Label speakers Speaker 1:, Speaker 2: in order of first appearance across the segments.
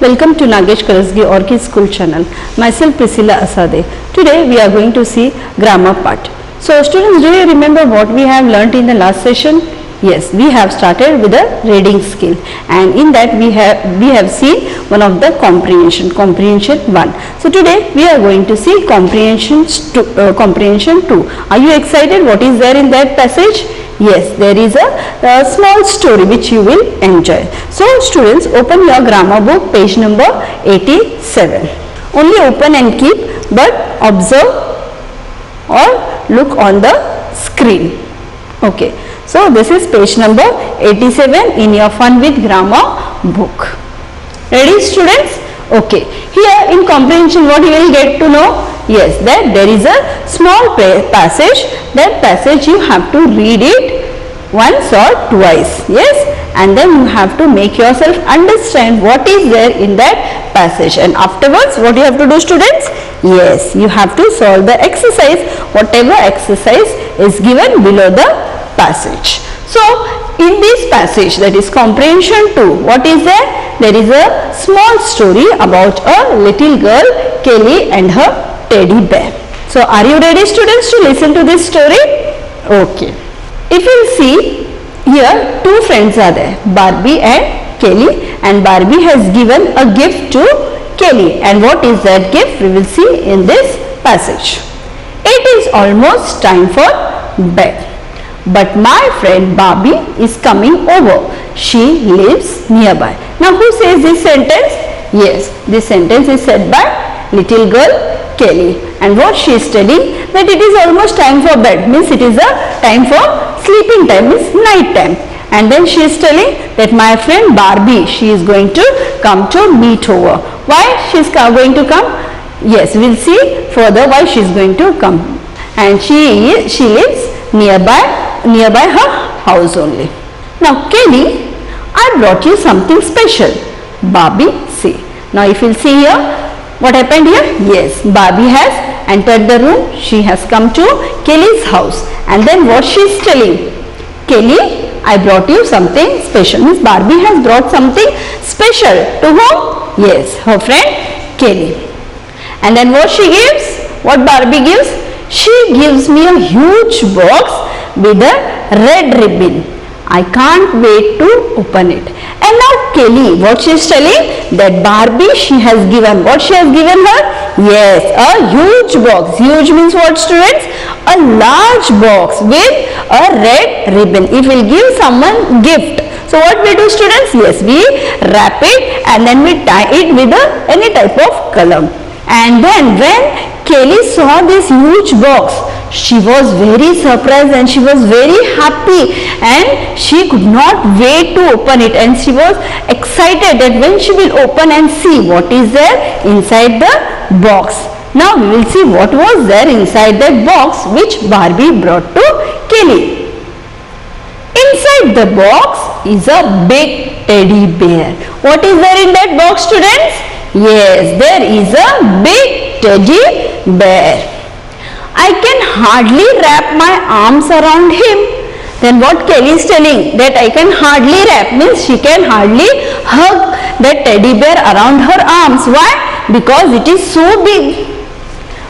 Speaker 1: Welcome to Nagesh Karasgi Orchid School channel. Myself Priscilla Asade. Today we are going to see grammar part. So students, do you remember what we have learnt in the last session? Yes, we have started with the reading skill, and in that we have seen one of the comprehension 1. So today we are going to see comprehension 2. Are you excited? What is there in that passage? Yes, there is a small story which you will enjoy. So students, open your grammar book, page number 87. Only open and keep, but observe or look on the screen. Okay, so this is page number 87 in your Fun with Grammar book. Ready students? Okay, here in comprehension what you will get to know? Yes, that there is a small passage. That passage you have to read it once or twice. Yes, and then you have to make yourself understand what is there in that passage, and afterwards what you have to do students? Yes, you have to solve the exercise, whatever exercise is given below the passage. So in this passage, that is comprehension 2, what is there? There is a small story about a little girl, Kelly, and her teddy bear. So are you ready students to listen to this story? Okay. If you see here, two friends are there, Barbie and Kelly, and Barbie has given a gift to Kelly, and what is that gift? We will see in this passage. It is almost time for bed, but my friend Barbie is coming over. She lives nearby. Now who says this sentence? Yes, this sentence is said by little girl Kelly, and what she is telling, that it is almost time for bed, means it is a time for sleeping time, means night time. And then she is telling that my friend Barbie, she is going to come to meet over. Why she is going to come? Yes, we will see further why she is going to come. And she lives nearby her house only. Now Kelly, I brought you something special, Barbie say. Now if you will see here, what happened here? Yes, Barbie has entered the room. She has come to Kelly's house, and then what she is telling? Kelly, I brought you something special. Means Barbie has brought something special to whom? Yes, her friend Kelly. And then what she gives? What Barbie gives? She gives me a huge box with a red ribbon. I can't wait to open it. And now Kelly, what she is telling? That Barbie, she has given, what she has given her? Yes, a huge box. Huge means what students? A large box with a red ribbon. It will give someone gift. So what we do students? Yes, we wrap it and then we tie it with any type of color. And then when Kelly saw this huge box, she was very surprised and she was very happy, and she could not wait to open it, and she was excited that when she will open and see what is there inside the box. Now we will see what was there inside that box which Barbie brought to Kelly. Inside the box is a big teddy bear. What is there in that box students? Yes, there is a big teddy bear. I can hardly wrap my arms around him. Then what Kelly is telling? That I can hardly wrap, means she can hardly hug that teddy bear around her arms. Why? Because it is so big.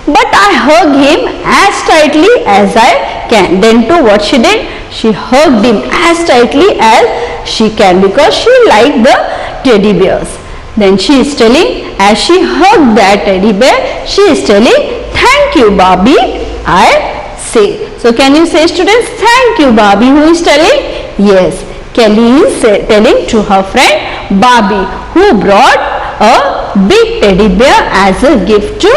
Speaker 1: But I hug him as tightly as I can. Then too what she did? She hugged him as tightly as she can, because she liked the teddy bears. Then she is telling, as she hugged that teddy bear, she is telling, thank you Barbie, I say. So can you say students, thank you Barbie? Who is telling? Yes, Kelly is telling to her friend Barbie, who brought a big teddy bear as a gift to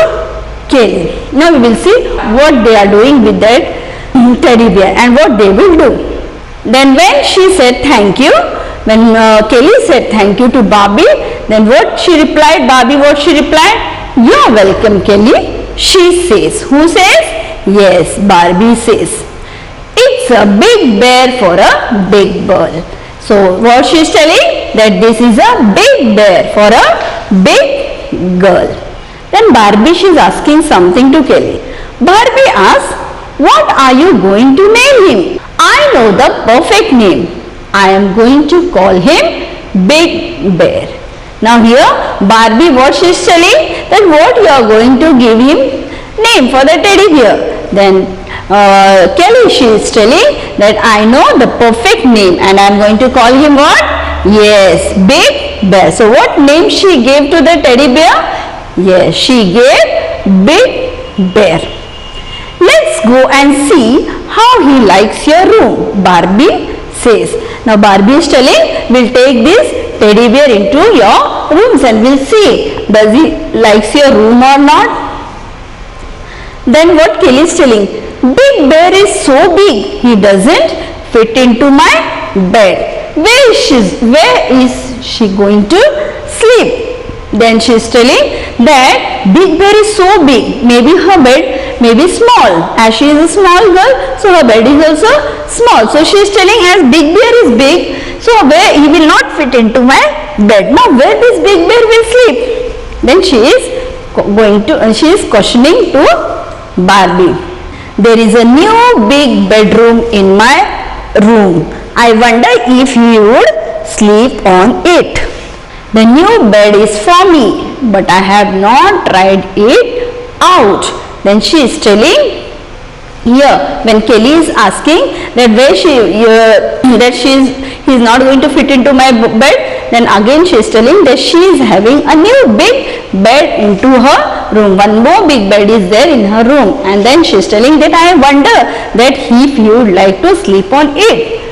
Speaker 1: Kelly. Now we will see what they are doing with that teddy bear and what they will do. Then when she said thank you, when Kelly said thank you to Barbie, then what she replied? Barbie, what she replied? You are welcome Kelly. She says. Who says? Yes, Barbie says. It's a big bear for a big bird. So what she is telling? that this is a big bear for a big girl. Then Barbie, she is asking something to Kelly. Barbie asks, what are you going to name him? I know the perfect name. I am going to call him Big Bear. Now here Barbie, what she is telling, that what you are going to give him name for the teddy bear. Then Kelly, she is telling that I know the perfect name and I am going to call him what? Yes, Big Bear. So what name she gave to the teddy bear? Yes, she gave Big Bear. Let's go and see how he likes your room, Barbie says. Now Barbie is telling, we'll take this teddy bear into your rooms and we'll see does he likes your room or not. Then what Kelly is telling, Big Bear is so big, he doesn't fit into my bed. Where is she going to sleep? Then she is telling that Big Bear is so big, maybe her bed may be small. As she is a small girl, so her bed is also small. So she is telling, as Big Bear is big, so where he will not fit into my bed. Now where this Big Bear will sleep? Then she is questioning to Barbie. There is a new big bedroom in my room. I wonder if you would sleep on it. The new bed is for me, but I have not tried it out. Then she is telling, here when Kelly is asking that where he is not going to fit into my bed, then again she is telling that she is having a new big bed into her room. One more big bed is there in her room, and then she is telling that I wonder that if you would like to sleep on it.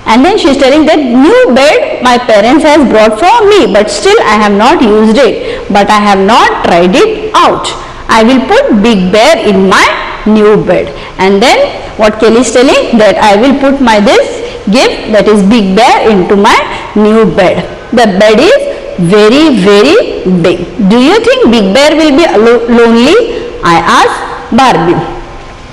Speaker 1: And then she is telling that new bed my parents has brought for me, but still I have not used it, but I have not tried it out. I will put Big Bear in my new bed. And then what Kelly is telling, that I will put my this gift, that is Big Bear, into my new bed. The bed is very big. Do you think Big Bear will be lonely? I asked Barbie.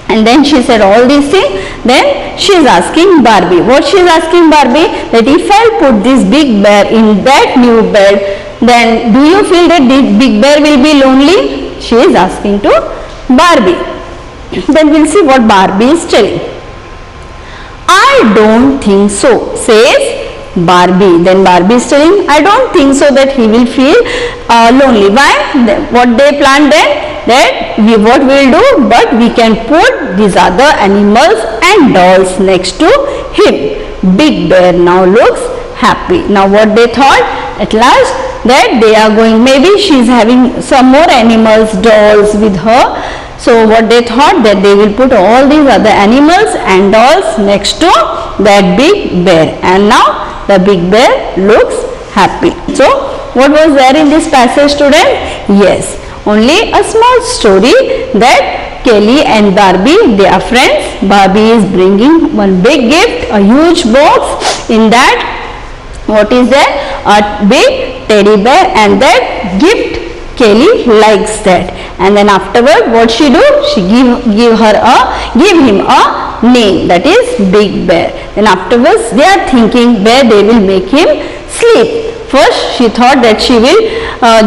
Speaker 1: And then she said all these things. Then she is asking Barbie. What she is asking Barbie? That if I put this Big Bear in that new bed, then do you feel that the Big Bear will be lonely? She is asking to Barbie. Then we'll see what Barbie is telling. I don't think so, says Barbie. Then Barbie is telling, I don't think so that he will feel lonely. Why? What they planned then? That what we will do, but we can put these other animals and dolls next to him. Big Bear now looks happy. Now what they thought at last, that they are going, maybe she is having some more animals, dolls with her. So what they thought, that they will put all these other animals and dolls next to that Big Bear, and now the Big Bear looks happy. So what was there in this passage, student? Yes, only a small story that Kelly and Barbie, they are friends. Barbie is bringing one big gift, a huge box. In that, what is there? A big teddy bear, and that gift Kelly likes that. And then afterward, what she do? She give him a name, that is Big Bear. Then afterwards, they are thinking where they will make him sleep. First, she thought that she will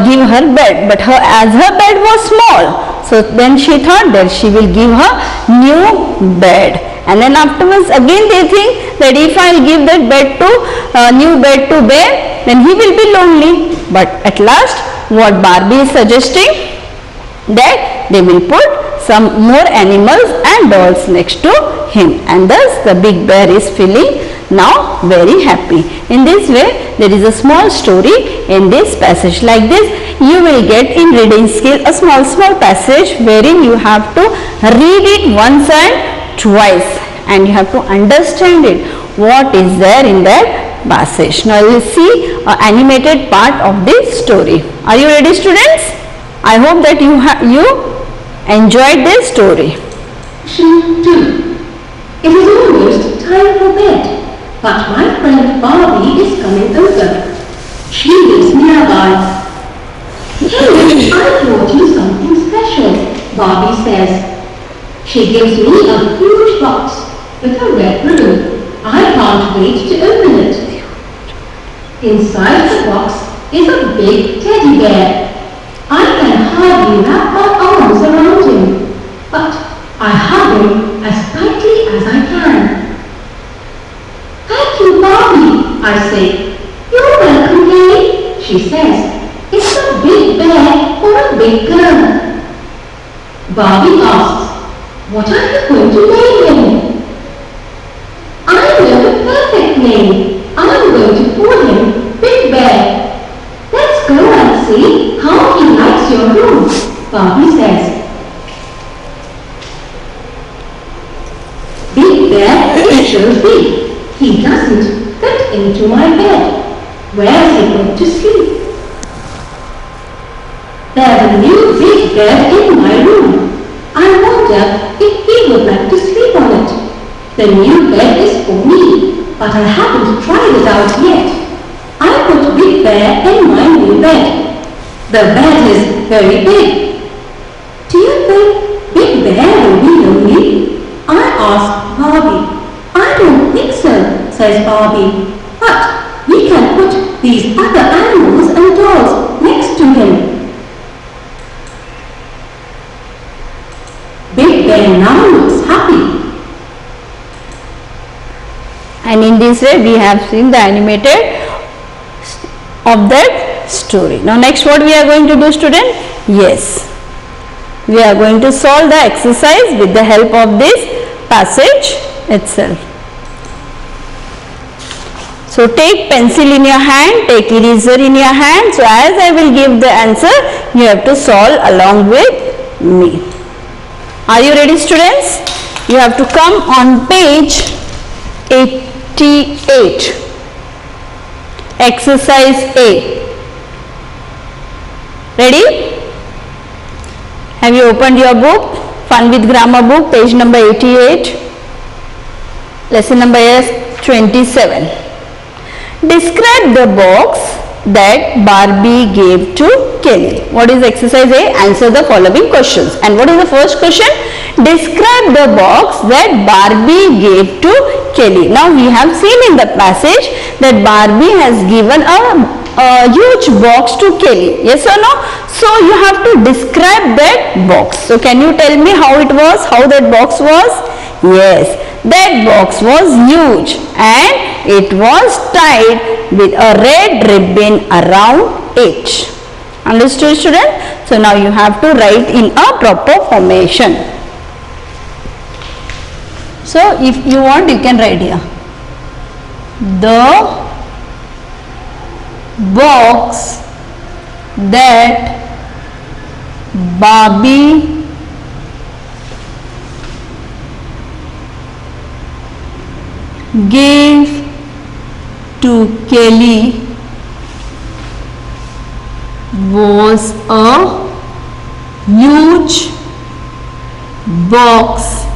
Speaker 1: give her bed, but as her bed was small, so then she thought that she will give her new bed. And then afterwards, again they think that if I will give that bed to new bed to Bear, then he will be lonely. But at last, what Barbie is suggesting, that they will put some more animals and dolls next to him, and thus the Big Bear is feeling now very happy. In this way, there is a small story in this passage. Like this, you will get in reading skill a small passage wherein you have to read it once and twice, and you have to understand it, what is there in that passage. Now you will see an animated part of this story. Are you ready, students? I hope that you enjoyed this story.
Speaker 2: Scene 2. It is almost time for bed, but my friend Barbie is coming over. She lives nearby. Hey, I brought you something special, Barbie says. She gives me a huge box with a red balloon. I can't wait to open it. Inside the box is a big teddy bear. I can hardly wrap my arms around him, but I hug him as tightly as I can. Thank you, Barbie, I say. You're welcome, Kay, she says. It's a big bear for a big girl. Barbie asks, what are you going to name him? I know the perfect name. I'm going to call him Big Bear. Let's go and see how he likes your room, Barbie says. Big Bear is so big, he doesn't fit into my bed. Where's he going to sleep? There's a new big bed in my room. I wonder if he would like to sleep on it. The new bed is for me, but I haven't tried it out yet. I put Big Bear in my new bed. The bed is very big. Do you think Big Bear will be lonely? I asked Barbie. I don't think so, says Barbie. But we can put these other animals and dolls next to him. Big Bear now looks happy.
Speaker 1: And in this way we have seen the animated of that story. Now next what we are going to do, student? Yes, we are going to solve the exercise with the help of this passage itself. So take pencil in your hand, take eraser in your hand. So as I will give the answer, you have to solve along with me. Are you ready, students? You have to come on page 88. Exercise A. Ready? Have you opened your book? Fun with Grammar book, page number 88. Lesson number is 27. Describe the box that Barbie gave to Kelly. What is exercise A? Answer the following questions. And what is the first question? Describe the box that Barbie gave to Kelly. Now we have seen in the passage that Barbie has given a huge box to Kelly. Yes or no? So you have to describe that box. So can you tell me how it was? How that box was? Yes, that box was huge and it was tied with a red ribbon around it. Understood, student? So now you have to write in a proper formation. So if you want, you can write here. The box that Barbie gave to Kelly was a huge box.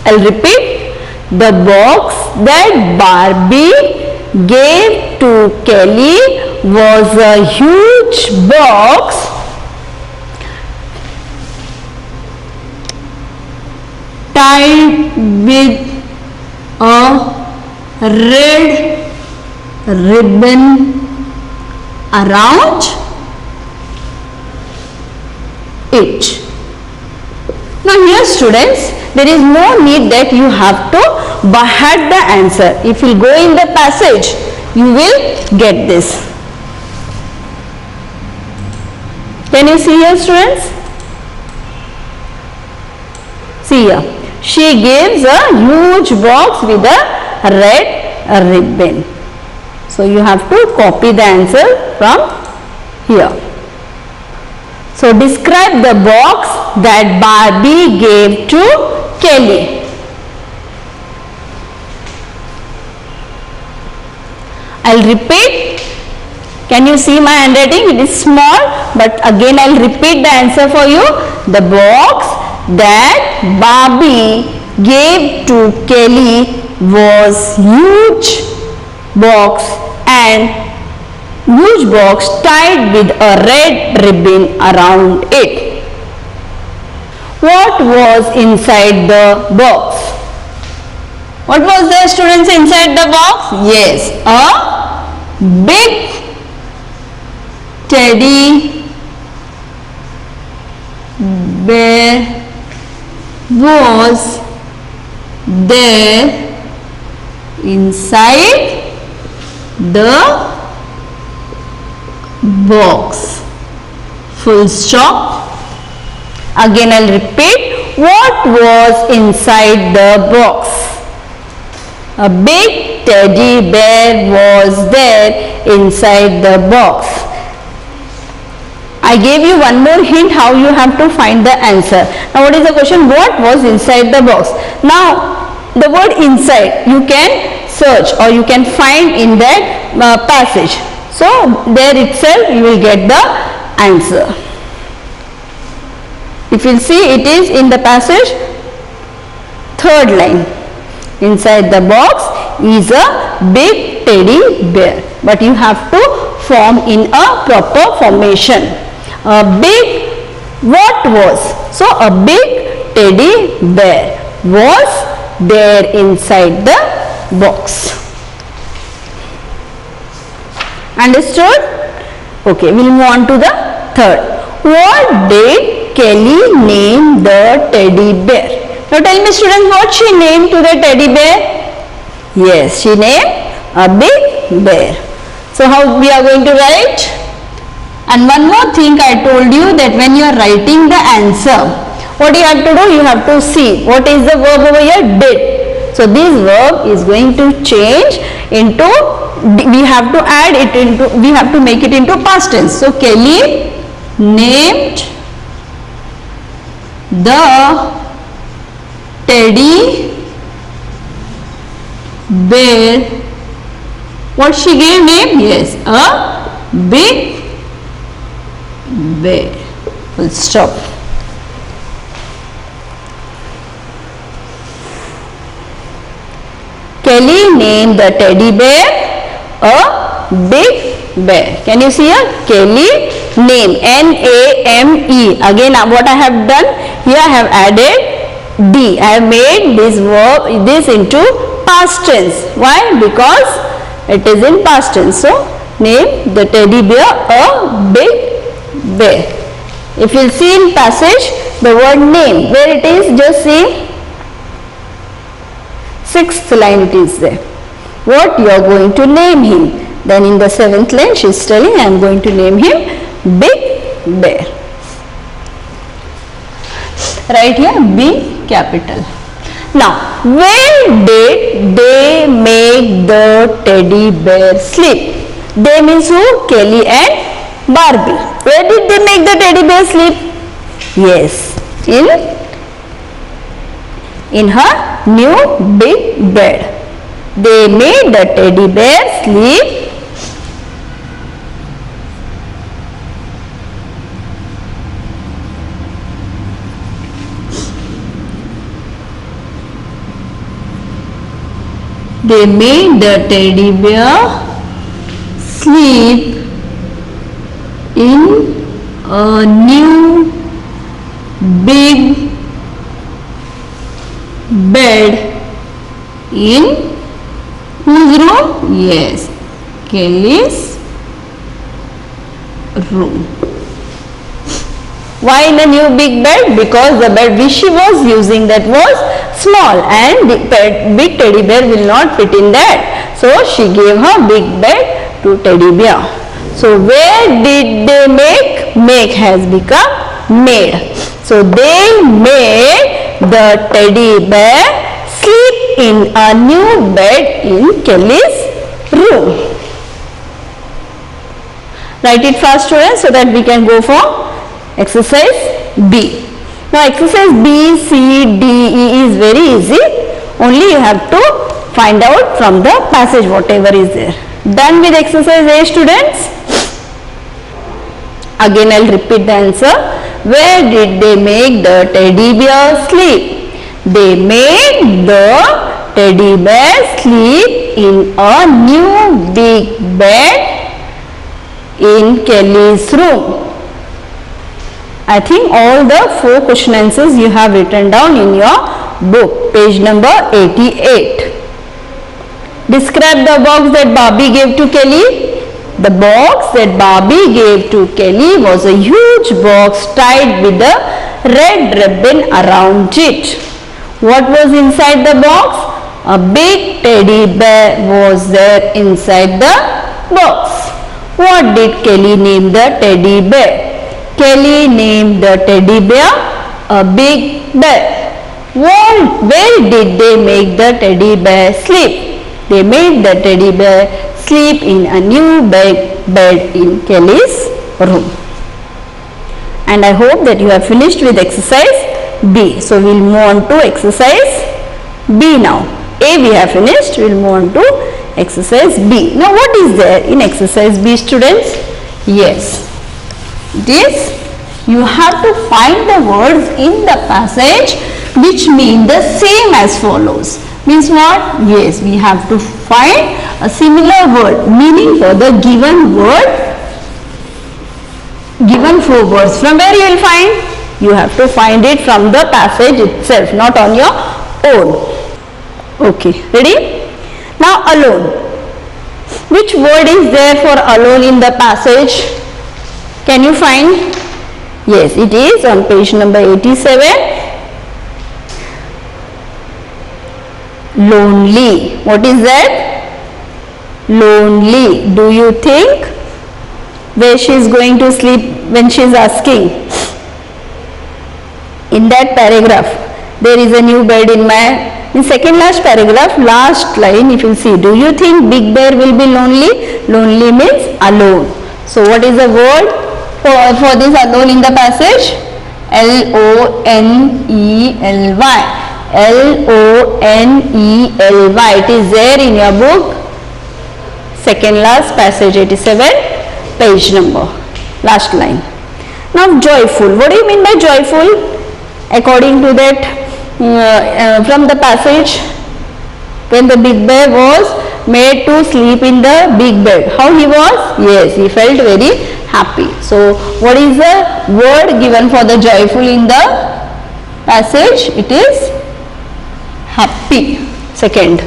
Speaker 1: I'll repeat. The box that Barbie gave to Kelly was a huge box tied with a red ribbon around it. Now here, students, there is no need that you have to by heart the answer. If you go in the passage, you will get this. Can you see here, students? See here. She gives a huge box with a red ribbon. So you have to copy the answer from here. So describe the box that Barbie gave to Kelly. I'll repeat. Can you see my handwriting? It is small, but again I'll repeat the answer for you. The box that Barbie gave to Kelly was huge box and huge box tied with a red ribbon around it. What was inside the box? What was there, students, inside the box? Yes, a big teddy bear was there inside the box. Full stop. Again I'll repeat. What was inside the box? A big teddy bear was there inside the box. I gave you one more hint how you have to find the answer. Now what is the question? What was inside the box? Now the word inside you can search or you can find in that passage. So there itself you will get the answer. If you see, it is in the passage, third line. Inside the box is a big teddy bear, but you have to form in a proper formation. A big, what was? So a big teddy bear was there inside the box. Understood? Okay, we'll move on to the third. What did Kelly name the teddy bear? Now tell me, students, what she named to the teddy bear? Yes, she named a big bear. So how we are going to write? And one more thing I told you, that when you are writing the answer, what you have to do? You have to see what is the verb over here? Did. So this verb is going to change into, we have to add it into, we have to make it into past tense. So Kelly named the teddy bear. What she gave name? Yes, a big bear. Full stop. Kelly named the teddy bear a big bear. Can you see here? Kelly name, N-A-M-E. Again what I have done here, I have added D. I have made this verb, this into past tense. Why? Because it is in past tense. So name the teddy bear a big bear. If you see in passage the word name, where it is, just see, 6th line it is there. What you are going to name him? Then in the 7th line she is telling, I am going to name him Big Bear. Right here, B capital. Now, where did they make the teddy bear sleep? They means who? Kelly and Barbie. Where did they make the teddy bear sleep? Yes, in her new big bed. They made the teddy bear sleep They made the teddy bear sleep in a new big bed in whose room? Yes, Kelly's room. Why in a new big bed? Because the bed which she was using, that was small and the big teddy bear will not fit in that. So she gave her big bed to teddy bear. So where did they make? Make has become made. So they made the teddy bear sleep in a new bed in Kelly's room. Write it fast, students, so that we can go for exercise B. Now exercise B, C, D, E is very easy. Only you have to find out from the passage whatever is there. Done with exercise A, students? Again I'll repeat the answer. Where did they make the teddy bear sleep? They made the teddy bear sleep in a new big bed in Kelly's room. I think all the 4 question answers you have written down in your book, page number 88. Describe the box that Barbie gave to Kelly. The box that Barbie gave to Kelly was a huge box tied with a red ribbon around it. What was inside the box? A big teddy bear was there inside the box. What did Kelly name the teddy bear? Kelly named the teddy bear a big bear. Where did they make the teddy bear sleep? They made the teddy bear sleep in a new bed in Kelly's room. And I hope that you have finished with exercise B. So we will move on to exercise B now. A we have finished, we will move on to exercise B. Now what is there in exercise B, students? Yes, it is you have to find the words in the passage which mean the same as follows. Means what? Yes, we have to find a similar word meaning for the given word, given 4 words. From where you will find? You have to find it from the passage itself, not on your own. Okay, ready? Now alone. Which word is there for alone in the passage? Can you find? Yes, it is on page number 87. Lonely. What is that? Lonely. Do you think where she is going to sleep when she is asking? In that paragraph, there is a new bed in my... In second last paragraph, last line, if you see, do you think Big Bear will be lonely? Lonely means alone. So what is the word for this alone in the passage? Lonely. Lonely. It is there in your book. Second last passage 87, page number. Last line. Now joyful. What do you mean by joyful? According to that, from the passage, when the Big Bear was made to sleep in the big bed, how he was? Yes, he felt very happy. So what is the word given for the joyful in the passage? It is happy. Second.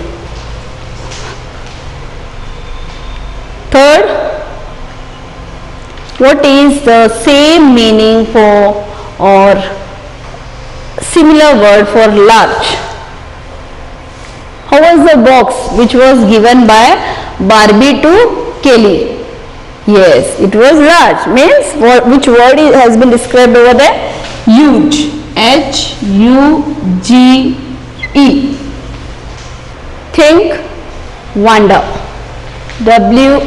Speaker 1: Third, what is the same meaning for or similar word for large? How was the box which was given by Barbie to Kelly? Yes, it was large. Means which word has been described over there? Huge. Huge. Think, wonder. WONDER.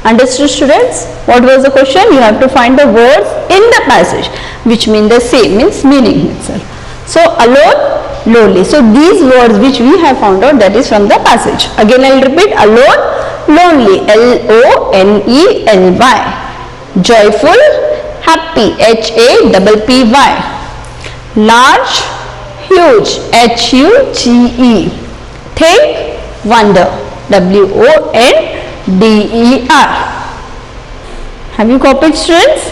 Speaker 1: Understood, students? What was the question? You have to find the words in the passage which mean the same, means meaning itself. So alone, lonely. So these words which we have found out, that is from the passage. Again I will repeat: alone, lonely, LONELY, joyful, happy, HAPPY, large, huge, HUGE, think, wonder, WONDER. Have you copied, students?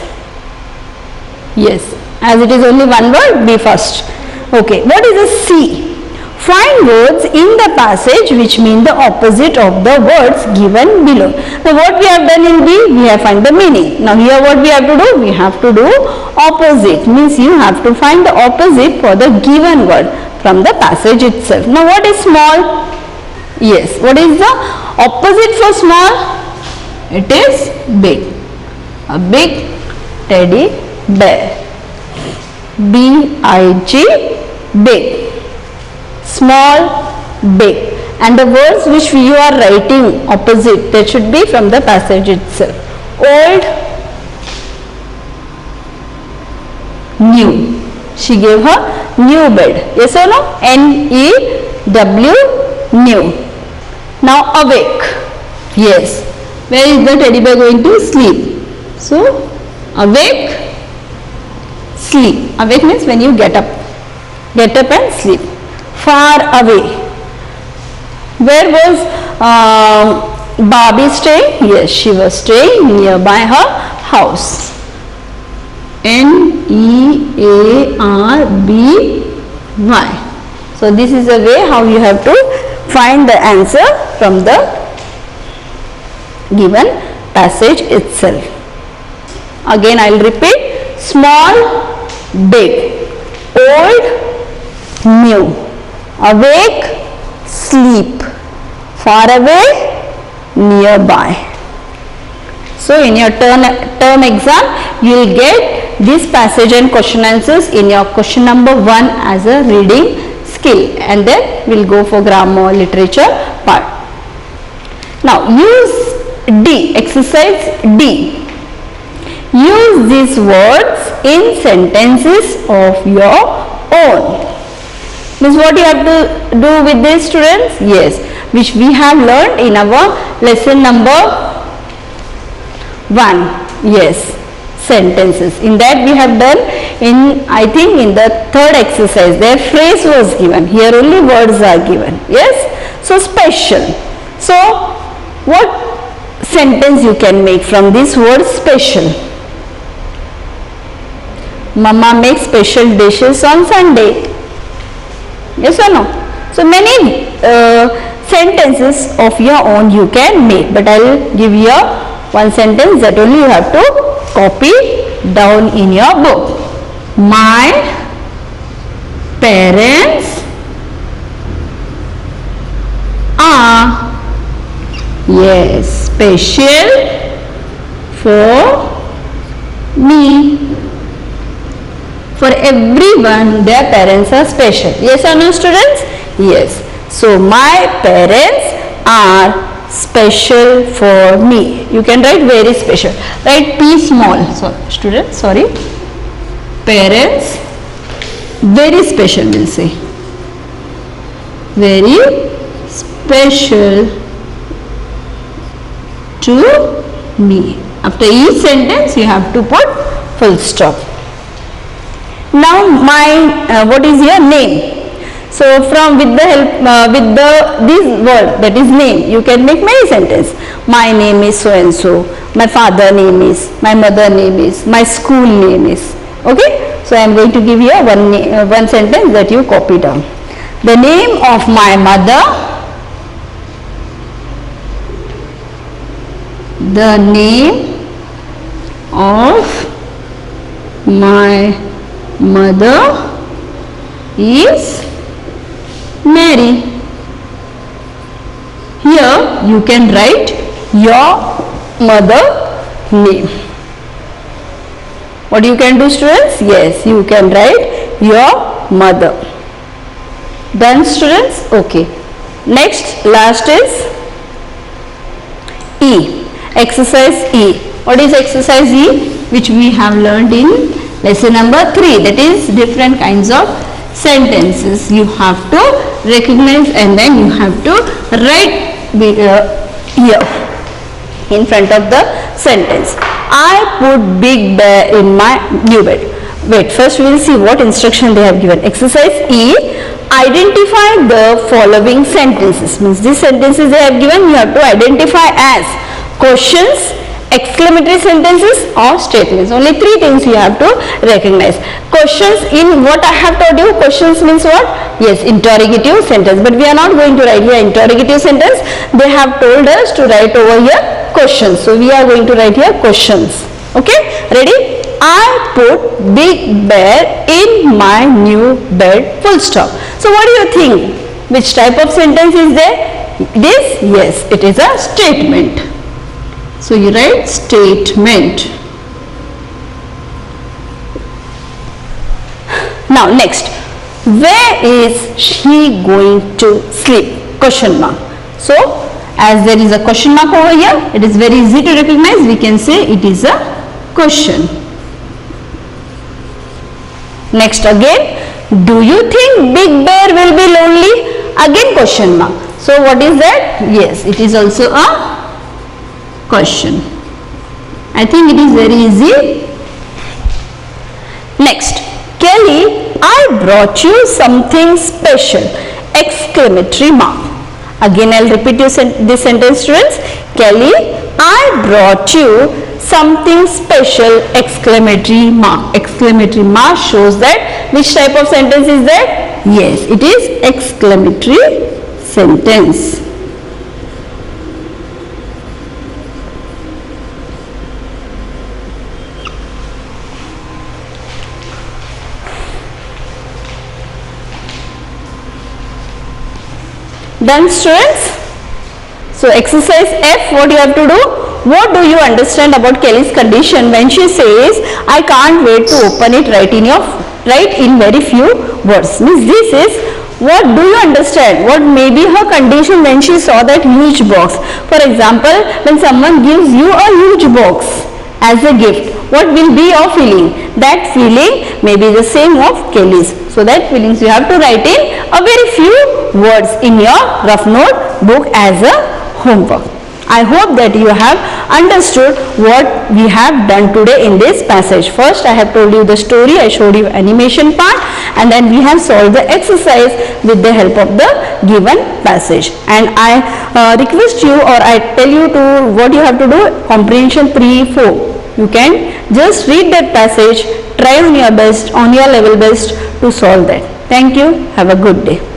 Speaker 1: Yes, as it is only one word, be first. Okay, what is a C? Find words in the passage which mean the opposite of the words given below. Now what we have done in B, we have found the meaning. Now here what we have to do? We have to do opposite, means you have to find the opposite for the given word from the passage itself. Now what is small? Yes, what is the opposite for small? It is big. A big teddy bear. BIG, big. Small, big. And the words which you are writing opposite, that should be from the passage itself. Old, new. She gave her new bed. Yes or no? NEW, new. Now awake. Yes. Where is the teddy bear going to sleep? So awake, sleep. Awake means when you get up. Get up and sleep. Far away. Where was Barbie staying? Yes, she was staying nearby her house. Nearby. So this is a way how you have to find the answer from the given passage itself. Again I will repeat: small, big, old, new, awake, sleep, far away, nearby. So in your term exam you will get this passage and question answers in your question number 1 as a reading skill, and then we will go for grammar literature part. Now use D, exercise D. Use these words in sentences of your own. Means what you have to do with these, students? Yes, which we have learned in our lesson number 1. Yes, sentences. In that we have done in, I think in the third exercise, their phrase was given. Here only words are given. Yes, so special. So what sentence you can make from this word special? Mama makes special dishes on Sunday. Yes or no? So many sentences of your own you can make, but I will give you one sentence that only you have to copy down in your book. My parents are, yes, special for me. For everyone, their parents are special. Yes or no, students? Yes. So my parents are special for me. You can write very special. Write P small. So students, sorry. Parents, very special we'll say. Very special to me. After each sentence you have to put full stop. Now my what is your name? So from with the help this word, that is name, you can make many sentences. My name is so and so, my father name is, my mother name is, my school name is. Okay, so I am going to give you one sentence that you copy down. The name of my mother, the name of my mother is Mary. Here you can write your mother name. What you can do, students? Yes, you can write your mother. Done, students? Okay. Next, last is E. Exercise E. What is exercise E? Which we have learned in lesson number 3. That is different kinds of sentences you have to recognize, and then you have to write here in front of the sentence. I put Big Bear in my new bed. Wait, first we will see what instruction they have given. Exercise E. Identify the following sentences. Means these sentences they have given, you have to identify as questions, exclamatory sentences or statements. Only 3 things you have to recognize. Questions, in what I have told you, questions means what? Yes, interrogative sentence, but we are not going to write here interrogative sentence. They have told us to write over here questions, so we are going to write here questions. Okay, ready? I put Big Bear in my new bed, full stop. So what do you think? Which type of sentence is there? This? Yes, it is a statement. So you write statement. Now next, where is she going to sleep? Question mark. So as there is a question mark over here, it is very easy to recognize. We can say it is a question. Next again, do you think Big Bear will be lonely? Again question mark. So what is that? Yes, it is also a question. I think it is very easy. Next, Kelly, I brought you something special! Exclamatory mark. Again I will repeat this sentence, students. Kelly I brought you something special, exclamatory mark. Exclamatory mark shows that which type of sentence is that? Yes, it is exclamatory sentence. Done, students? So exercise F, what you have to do? What do you understand about Kelly's condition when she says, I can't wait to open it, write in very few words. Means this is, what do you understand? What may be her condition when she saw that huge box? For example, when someone gives you a huge box as a gift, what will be your feeling? That feeling may be the same of Kelly's. So that feelings you have to write in a very few words in your rough note book as a homework. I hope that you have understood what we have done today in this passage. First, I have told you the story, I showed you animation part, and then we have solved the exercise with the help of the given passage. And I request you, or I tell you to what you have to do, comprehension 3-4. You can just read that passage, try on your best, on your level best to solve that. Thank you. Have a good day.